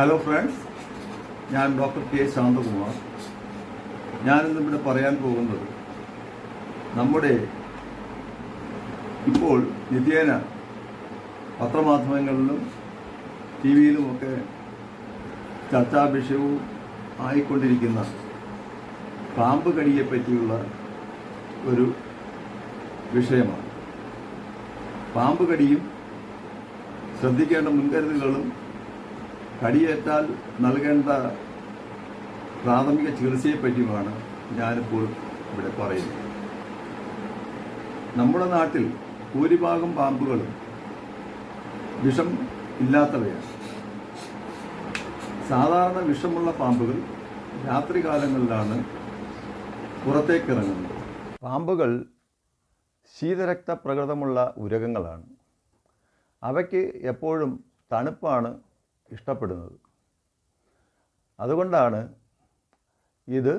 Hello friends, ഞാൻ doctor K Shantakumar. ഞാനിന്നിവിടെ പറയാൻ പോകുന്നത് നമ്മുടെ ഇപ്പോൾ നിത്യേന പത്രമാധ്യമങ്ങളിലും ടി വിയിലുമൊക്കെ ചർച്ചാ വിഷയവും ആയിക്കൊണ്ടിരിക്കുന്ന പാമ്പ് കടിയെ പറ്റിയുള്ള ഒരു വിഷയമാണ്. പാമ്പ് കടിയും ശ്രദ്ധിക്കേണ്ട മുൻകരുതലുകളും കടിയേറ്റാൽ നൽകേണ്ട പ്രാഥമിക ചികിത്സയെപ്പറ്റിയുമാണ് ഞാനിപ്പോൾ ഇവിടെ പറയുന്നത്. നമ്മുടെ നാട്ടിൽ ഭൂരിഭാഗം പാമ്പുകളും വിഷം ഇല്ലാത്തവയാണ്. സാധാരണ വിഷമുള്ള പാമ്പുകൾ രാത്രികാലങ്ങളിലാണ് പുറത്തേക്കിറങ്ങുന്നത്. പാമ്പുകൾ ശീതരക്ത പ്രകൃതമുള്ള ഉരഗങ്ങളാണ്. അവയ്ക്ക് എപ്പോഴും തണുപ്പാണ് ഇഷ്ടപ്പെടുന്നത്. അതുകൊണ്ടാണ് ഇത്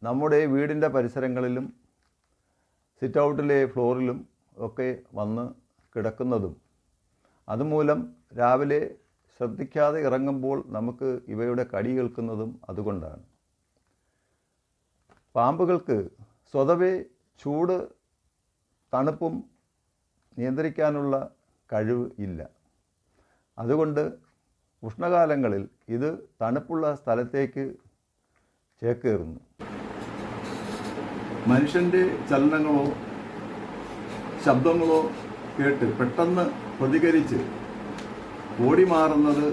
നമ്മുടെ വീടിൻ്റെ പരിസരങ്ങളിലും സിറ്റ് ഔട്ടിലെ ഫ്ലോറിലും ഒക്കെ വന്ന് കിടക്കുന്നതും അതുമൂലം രാവിലെ ശ്രദ്ധിക്കാതെ ഇറങ്ങുമ്പോൾ നമുക്ക് ഇവയുടെ കടി കേൾക്കുന്നതും അതുകൊണ്ടാണ്. പാമ്പുകൾക്ക് സ്വതവേ ചൂട് തണുപ്പും നിയന്ത്രിക്കാനുള്ള കഴിവ് ഇല്ല. അതുകൊണ്ട് ഉഷ്ണകാലങ്ങളിൽ ഇത് തണുപ്പുള്ള സ്ഥലത്തേക്ക് ചേക്കേറുന്നു. മനുഷ്യൻ്റെ ചലനങ്ങളോ ശബ്ദങ്ങളോ കേട്ട് പെട്ടെന്ന് പ്രതികരിച്ച് ഓടി മാറുന്നത്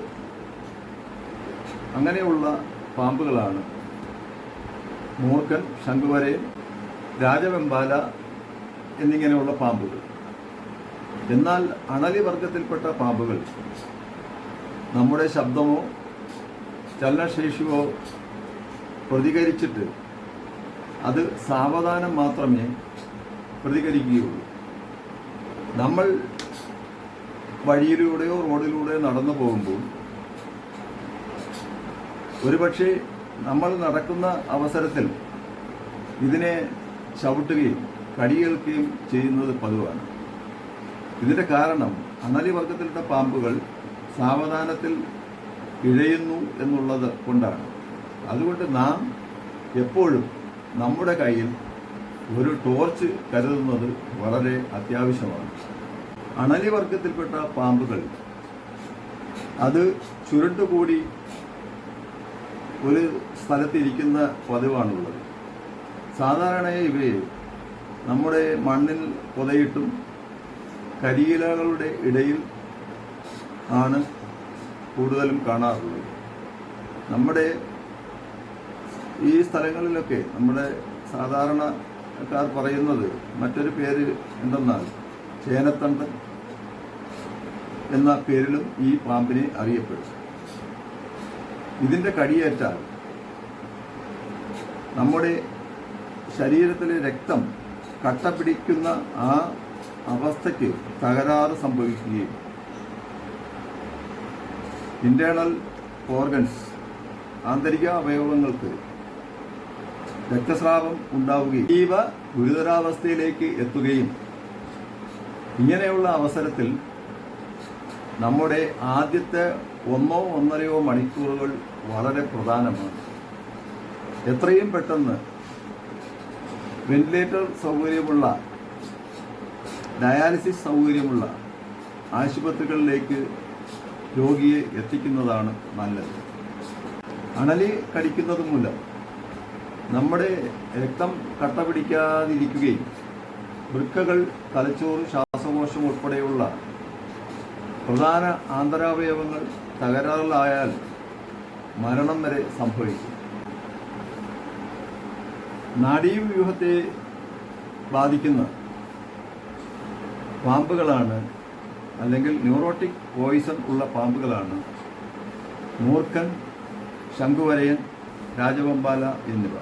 അങ്ങനെയുള്ള പാമ്പുകളാണ് മൂർഖൻ, ശംഖുവരയൻ, രാജവെമ്പാല എന്നിങ്ങനെയുള്ള പാമ്പുകൾ. എന്നാൽ അണലി വർഗത്തിൽപ്പെട്ട പാമ്പുകൾ നമ്മുടെ ശബ്ദമോ ചലനശേഷിയോ പ്രതികരിച്ചിട്ട് അത് സാവധാനം മാത്രമേ പ്രതികരിക്കുകയുള്ളൂ. നമ്മൾ വഴിയിലൂടെയോ റോഡിലൂടെയോ നടന്നു പോകുമ്പോൾ ഒരുപക്ഷെ നമ്മൾ നടക്കുന്ന അവസരത്തിൽ ഇതിനെ ചവിട്ടുകയും കടിയേൽക്കുകയും ചെയ്യുന്നത് പതിവാണ്. ഇതിൻ്റെ കാരണം അണലി വർഗത്തിലുള്ള പാമ്പുകൾ സാവധാനത്തിൽ ഇഴയുന്നു എന്നുള്ളത് കൊണ്ടാണ്. അതുകൊണ്ട് നാം എപ്പോഴും നമ്മുടെ കയ്യിൽ ഒരു ടോർച്ച് കരുതുന്നത് വളരെ അത്യാവശ്യമാണ്. അണലി വർഗത്തിൽപ്പെട്ട പാമ്പുകൾ അത് ചുരുണ്ടുകൂടി ഒരു സ്ഥലത്തിരിക്കുന്ന പതിവാണുള്ളത്. സാധാരണയായി ഇവയെ നമ്മുടെ മണ്ണിൽ പുതയിട്ടും കരിയിലകളുടെ ഇടയിൽ ആണ് കൂടുതലും കാണാറുള്ളത്. നമ്മുടെ ഈ സ്ഥലങ്ങളിലൊക്കെ നമ്മുടെ സാധാരണക്കാർ പറയുന്നത് മറ്റൊരു പേര് എന്തെന്നാൽ ചേനത്തണ്ടൻ എന്ന പേരിലും ഈ പാമ്പിനെ അറിയപ്പെടും. ഇതിൻ്റെ കടിയേറ്റാൽ നമ്മുടെ ശരീരത്തിലെ രക്തം കട്ട പിടിക്കുന്ന ആ അവസ്ഥയ്ക്ക് തകരാറ് സംഭവിക്കുകയും ഇന്റേണൽ ഓർഗൻസ്, ആന്തരിക അവയവങ്ങൾക്ക് രക്തസ്രാവം ഉണ്ടാവുകയും ഇവ ഗുരുതരാവസ്ഥയിലേക്ക് എത്തുകയും, ഇങ്ങനെയുള്ള അവസരത്തിൽ നമ്മുടെ ആദ്യത്തെ 1-1.5 മണിക്കൂറുകൾ വളരെ പ്രധാനമാണ്. എത്രയും പെട്ടെന്ന് വെന്റിലേറ്റർ സൗകര്യമുള്ള, ഡയാലിസിസ് സൗകര്യമുള്ള ആശുപത്രികളിലേക്ക് രോഗിയെ എത്തിക്കുന്നതാണ് നല്ലത്. അണലി കടിക്കുന്നത് മൂലം നമ്മുടെ രക്തം കട്ട പിടിക്കാതിരിക്കുകയും വൃക്കകൾ, തലച്ചോറ്, ശ്വാസകോശം ഉൾപ്പെടെയുള്ള പ്രധാന ആന്തരാവയവങ്ങൾ തകരാറിലായാൽ മരണം വരെ സംഭവിക്കും. നാഡീവ്യൂഹത്തെ ബാധിക്കുന്ന പാമ്പുകളാണ്, അല്ലെങ്കിൽ ന്യൂറോട്ടിക് പോയിസൺ ഉള്ള പാമ്പുകളാണ് മൂർഖൻ, ശംഖുവരയൻ, രാജവെമ്പാല എന്നിവ.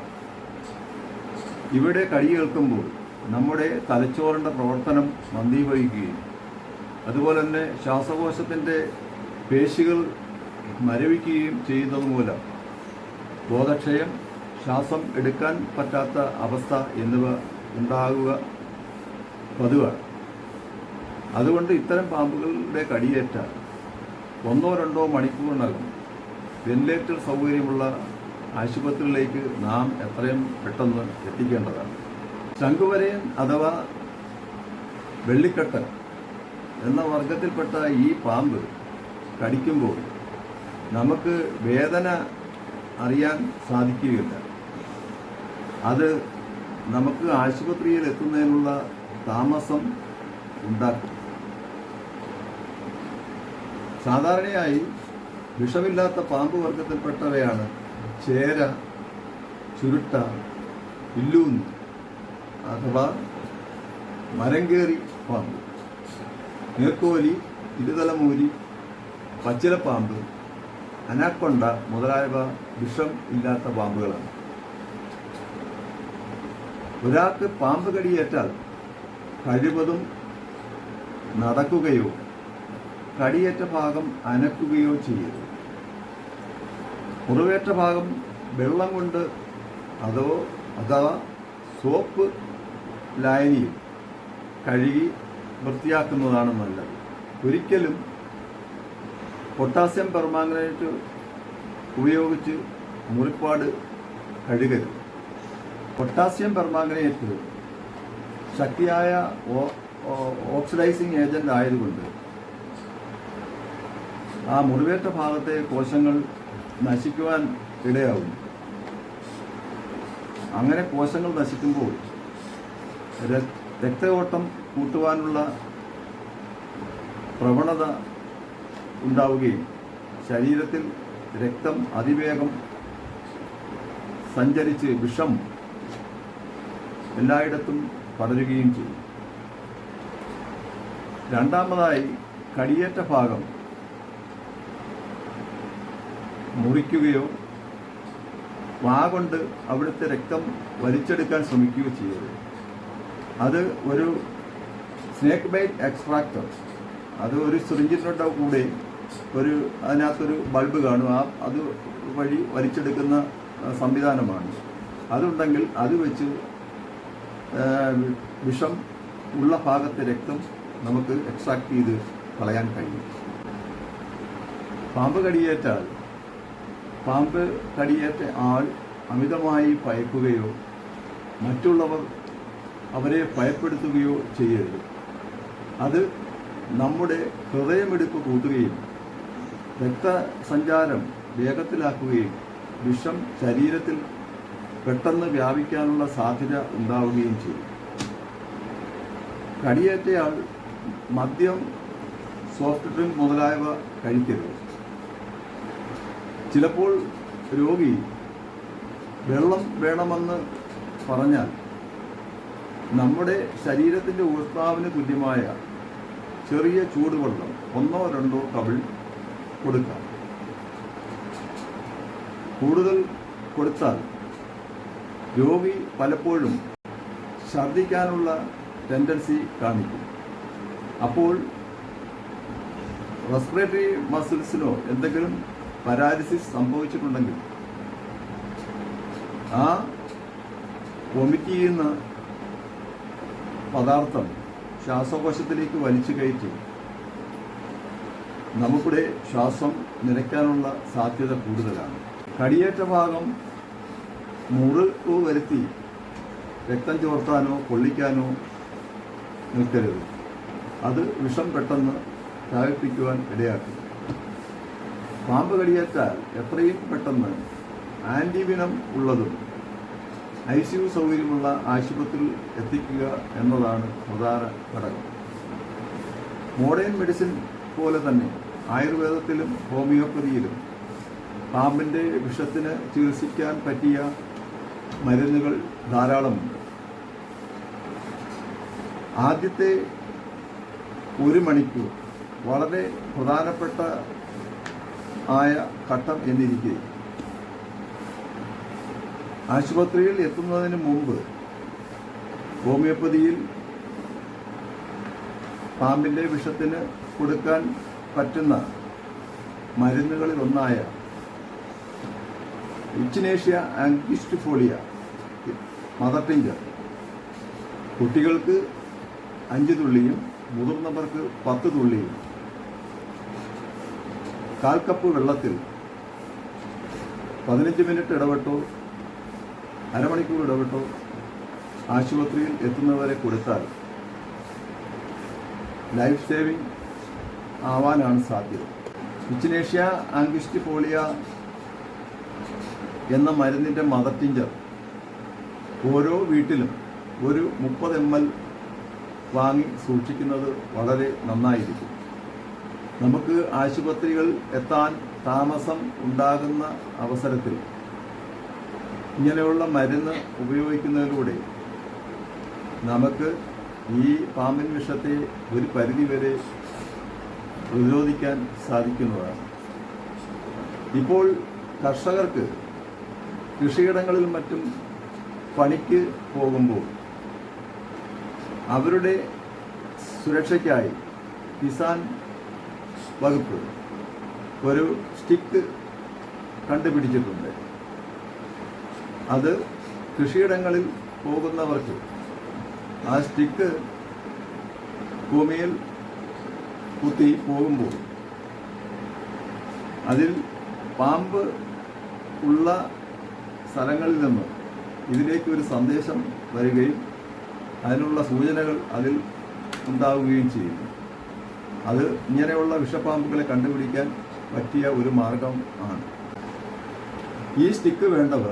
ഇവിടെ കടിയേൽക്കുമ്പോൾ നമ്മുടെ തലച്ചോറിൻ്റെ പ്രവർത്തനം മന്ദീഭവിക്കുകയും അതുപോലെ തന്നെ ശ്വാസകോശത്തിൻ്റെ പേശികൾ മരവിക്കുകയും ചെയ്യുന്നത് മൂലം ബോധക്ഷയം, ശ്വാസം എടുക്കാൻ പറ്റാത്ത അവസ്ഥ എന്നിവ ഉണ്ടാകുക പതിവാണ്. അതുകൊണ്ട് ഇത്തരം പാമ്പുകളുടെ കടിയേറ്റാൽ 1-2 മണിക്കൂറിനകം വെന്റിലേറ്റർ സൗകര്യമുള്ള ആശുപത്രികളിലേക്ക് നാം എത്രയും പെട്ടെന്ന് എത്തിക്കേണ്ടതാണ്. ശംഖുവരയൻ അഥവാ വെള്ളിക്കട്ടൻ എന്ന വർഗത്തിൽപ്പെട്ട ഈ പാമ്പ് കടിക്കുമ്പോൾ നമുക്ക് വേദന അറിയാൻ സാധിക്കുകയില്ല. അത് നമുക്ക് ആശുപത്രിയിൽ എത്തുന്നതിനുള്ള താമസം ഉണ്ടാക്കും. സാധാരണയായി വിഷമില്ലാത്ത പാമ്പ് വർഗത്തിൽപ്പെട്ടവയാണ് ചേര, ചുരുട്ട, ഇല്ലൂന്ന് അഥവാ മരംകേറി പാമ്പ്, നീർക്കോലി, ഇരുതലമൂരി, പച്ചിലപ്പാമ്പ്, അനാക്കൊണ്ട മുതലായവ വിഷം ഇല്ലാത്ത പാമ്പുകളാണ്. ഒരാൾക്ക് പാമ്പ് കടിയേറ്റാൽ കഴിവതും നടക്കുകയോ കടിയേറ്റ ഭാഗം അനക്കുകയോ ചെയ്യരുത്. മുറിവേറ്റ ഭാഗം വെള്ളം കൊണ്ട് അഥവാ സോപ്പ് ലായനിയിൽ കഴുകി വൃത്തിയാക്കുന്നതാണ് നല്ലത്. ഒരിക്കലും പൊട്ടാസ്യം പെർമാംഗനേറ്റ് ഉപയോഗിച്ച് മുറിപ്പാട് കഴുകരുത്. പൊട്ടാസ്യം പെർമാംഗനേറ്റ് ശക്തിയായ ഓക്സിഡൈസിങ് ഏജന്റ് ആയതുകൊണ്ട് ആ മുറിവേറ്റ ഭാഗത്തെ കോശങ്ങൾ നശിക്കുവാൻ ഇടയാകും. അങ്ങനെ കോശങ്ങൾ നശിക്കുമ്പോൾ രക്തയോട്ടം കൂട്ടുവാനുള്ള പ്രവണത ഉണ്ടാവുകയും ശരീരത്തിൽ രക്തം അതിവേഗം സഞ്ചരിച്ച് വിഷം എല്ലായിടത്തും പടരുകയും ചെയ്യും. രണ്ടാമതായി, കടിയേറ്റ ഭാഗം മുറിക്കുകയോ കൊണ്ട് അവിടുത്തെ രക്തം വലിച്ചെടുക്കാൻ ശ്രമിക്കുകയോ ചെയ്യരുത്. അത് ഒരു സ്നേക്ക് ബൈറ്റ് എക്സ്ട്രാക്ടർ, അത് ഒരു സിറിഞ്ചിൻ്റെ കൂടെ അതിനകത്തൊരു ബൾബ് കാണും, അത് വഴി വലിച്ചെടുക്കുന്ന സംവിധാനമാണ്. അതുണ്ടെങ്കിൽ അത് വെച്ച് വിഷം ഉള്ള ഭാഗത്തെ രക്തം നമുക്ക് എക്സ്ട്രാക്ട് ചെയ്ത് കളയാൻ കഴിയും. പാമ്പ് കടിയേറ്റ ആൾ അമിതമായി ഭയക്കുകയോ മറ്റുള്ളവർ അവരെ ഭയപ്പെടുത്തുകയോ ചെയ്യരുത്. അത് നമ്മുടെ ഹൃദയമിടിപ്പ് കൂട്ടുകയും രക്തസഞ്ചാരം വേഗത്തിലാക്കുകയും വിഷം ശരീരത്തിൽ പെട്ടെന്ന് വ്യാപിക്കാനുള്ള സാധ്യത ഉണ്ടാവുകയും ചെയ്യും. കടിയേറ്റയാൾ മദ്യം, സോഫ്റ്റ് ഡ്രിങ്ക് മുതലായവ കഴിക്കരുത്. ചിലപ്പോൾ രോഗി വെള്ളം വേണമെന്ന് പറഞ്ഞാൽ നമ്മുടെ ശരീരത്തിൻ്റെ ഊഷ്മാവിന് തുല്യമായ ചെറിയ ചൂടുവെള്ളം 1-2 കവിൾ കൊടുക്കാം. കൂടുതൽ കൊടുത്താൽ രോഗി പലപ്പോഴും ഛർദ്ദിക്കാനുള്ള ടെൻഡൻസി കാണിക്കും. അപ്പോൾ റെസ്പിറേറ്ററി മസിൽസിനോ എന്തെങ്കിലും പാരാലിസിസ് സംഭവിച്ചിട്ടുണ്ടെങ്കിൽ ആ വൊമിറ്റ് ചെയ്യുന്ന പദാർത്ഥം ശ്വാസകോശത്തിലേക്ക് വലിച്ചു കയറ്റി നമുക്കിടെ ശ്വാസം നിലയ്ക്കാനുള്ള സാധ്യത കൂടുതലാണ്. കടിയേറ്റ ഭാഗം മുറിവ് വരുത്തി രക്തം ചോർത്താനോ പൊള്ളിക്കാനോ നിൽക്കരുത്. അത് വിഷം പെട്ടെന്ന് വ്യാപിപ്പിക്കുവാൻ ഇടയാക്കും. പാമ്പ് കടിയേറ്റാൽ എത്രയും പെട്ടെന്ന് ആൻറ്റിവിനം ഉള്ളതും ICU സൗകര്യമുള്ള ആശുപത്രിയിൽ എത്തിക്കുക എന്നതാണ് പ്രധാന ഘടകം. മോഡേൺ മെഡിസിൻ പോലെ തന്നെ ആയുർവേദത്തിലും ഹോമിയോപ്പതിയിലും പാമ്പിൻ്റെ വിഷത്തിന് ചികിത്സിക്കാൻ പറ്റിയ മരുന്നുകൾ ധാരാളമുണ്ട്. ആദ്യത്തെ 1 മണിക്കൂർ വളരെ പ്രധാനപ്പെട്ട ഘട്ടം എന്നിരിക്കെ ആശുപത്രിയിൽ എത്തുന്നതിന് മുമ്പ് ഹോമിയോപ്പതിയിൽ പാമ്പിൻ്റെ വിഷത്തിന് കൊടുക്കാൻ പറ്റുന്ന മരുന്നുകളിൽ ഒന്നായ ഇച്ചിനേഷ്യ ആംഗിസ്റ്റിഫോളിയ മദർ ടിഞ്ചർ കുട്ടികൾക്ക് 5 തുള്ളിയും മുതിർന്നവർക്ക് 10 തുള്ളിയും 1/4 കപ്പ് വെള്ളത്തിൽ 15 മിനിറ്റ് ഇടവിട്ടോ അരമണിക്കൂർ ഇടവിട്ടോ ആശുപത്രിയിൽ എത്തുന്നവരെ കൊടുത്താൽ ലൈഫ് സേവിങ് ആവാനാണ് സാധ്യത. ഇച്ചിനേഷ്യ ആംഗിസ്റ്റിഫോളിയ എന്ന മരുന്നിൻ്റെ മദർ ടിഞ്ചർ ഓരോ വീട്ടിലും ഒരു 30 ml വാങ്ങി സൂക്ഷിക്കുന്നത് വളരെ നന്നായിരിക്കും. നമുക്ക് ആശുപത്രികൾ എത്താൻ താമസം ഉണ്ടാകുന്ന അവസരത്തിൽ ഇങ്ങനെയുള്ള മരുന്ന് ഉപയോഗിക്കുന്നതിലൂടെ നമുക്ക് ഈ പാമ്പിൻ വിഷത്തെ ഒരു പരിധിവരെ പ്രതിരോധിക്കാൻ സാധിക്കുന്നതാണ്. ഇപ്പോൾ കർഷകർക്ക് കൃഷിയിടങ്ങളിൽ മറ്റും പണിക്ക് പോകുമ്പോൾ അവരുടെ സുരക്ഷയ്ക്കായി കിസാൻ വകുപ്പ് ഒരു സ്റ്റിക്ക് കണ്ടുപിടിച്ചിട്ടുണ്ട്. അത് കൃഷിയിടങ്ങളിൽ പോകുന്നവർക്ക് ആ സ്റ്റിക്ക് ഭൂമിയിൽ കുത്തി പോകുമ്പോൾ അതിൽ പാമ്പ് ഉള്ള സ്ഥലങ്ങളിൽ നിന്ന് ഇതിലേക്ക് ഒരു സന്ദേശം വരികയും അതിനുള്ള സൂചനകൾ അതിൽ ഉണ്ടാവുകയും ചെയ്യുന്നു. അത് ഇങ്ങനെയുള്ള വിഷപ്പാമ്പുകളെ കണ്ടുപിടിക്കാൻ പറ്റിയ ഒരു മാർഗം ആണ്. ഈ സ്റ്റിക്ക് വേണ്ടവർ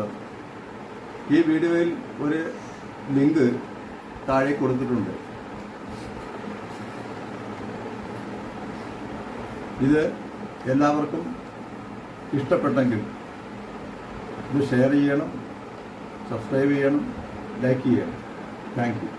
ഈ വീഡിയോയിൽ ഒരു ലിങ്ക് താഴെ കൊടുത്തിട്ടുണ്ട്. ഇത് എല്ലാവർക്കും ഇഷ്ടപ്പെട്ടെങ്കിൽ ഇത് ഷെയർ ചെയ്യണം, സബ്സ്ക്രൈബ് ചെയ്യണം, ലൈക്ക് ചെയ്യണം. Thank you.